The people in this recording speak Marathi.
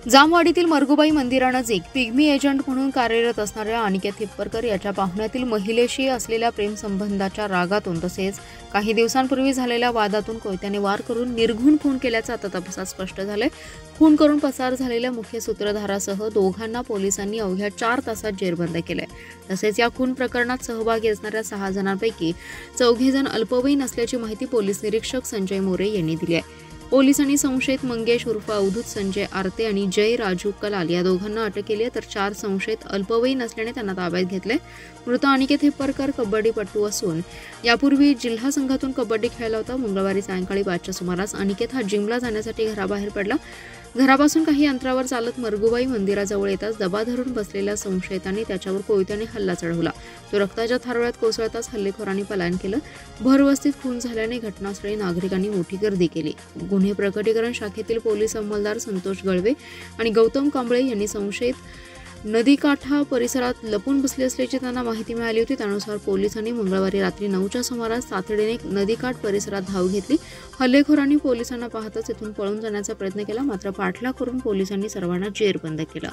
जामवाडीतील मरगुबाई मंदिरानजीक पिग्मी एजंट म्हणून कार्यरत असणाऱ्या अनिकेत हिप्परकर याच्या पाहुण्यातील महिलेशी असलेल्या प्रेमसंबंधाच्या रागातून तसेच काही दिवसांपूर्वी झालेल्या वादातून कोयत्याने वार करून निर्घृण खून केल्याचं आता तपासात स्पष्ट झालंय। खून करून पसार झालेल्या मुख्य सूत्रधारासह दोघांना पोलिसांनी अवघ्या 4 तासात जेरबंद केलंय। तसेच या खून प्रकरणात सहभागी असणाऱ्या 6 जणांपैकी 4 जण अल्पवयीन असल्याची माहिती पोलीस निरीक्षक संजय मोरे यांनी दिली आहे। पोलिसांनी संशयित मंगेश उर्फ अवधूत संजय आरते आणि जय राजू कलाल या दोघांना अटक केली आहे, तर 4 संशयित अल्पवयीन असल्याने त्यांना ताब्यात घेतले। मृत अनिकेत हिप्परकर कबड्डीपटू असून यापूर्वी जिल्हा संघातून कबड्डी खेळला होता। मंगळवारी सायंकाळी 5च्या सुमारास अनिकेत हा जिमला जाण्यासाठी घराबाहेर पडला। घरापासून काही अंतरावर चालत मरगुबाई मंदिराजवळ येताच दबा धरून बसलेल्या संशयितांनी त्याच्यावर कोयत्याने हल्ला चढवला। तो रक्ताच्या थारोळ्यात कोसळताच हल्लेखोरांनी पलायन केलं। भरवस्तीत खून झाल्याने घटनास्थळी नागरिकांनी मोठी गर्दी केली। गुन्हे प्रकटीकरण शाखेतील पोलीस अंमलदार संतोष गळवे आणि गौतम कांबळे यांनी संशयित नदीकाठा परिसरात लपून बसले असल्याची त्यांना माहिती मिळाली होती। त्यानुसार पोलिसांनी मंगळवारी रात्री 9च्या सुमारास तातडीने नदीकाठ परिसरात धाव घेतली। हल्लेखोरांनी पोलिसांना पाहताच इथून पळून जाण्याचा प्रयत्न केला, मात्र पाठलाग करून पोलिसांनी सर्वांना जेरबंद केलं।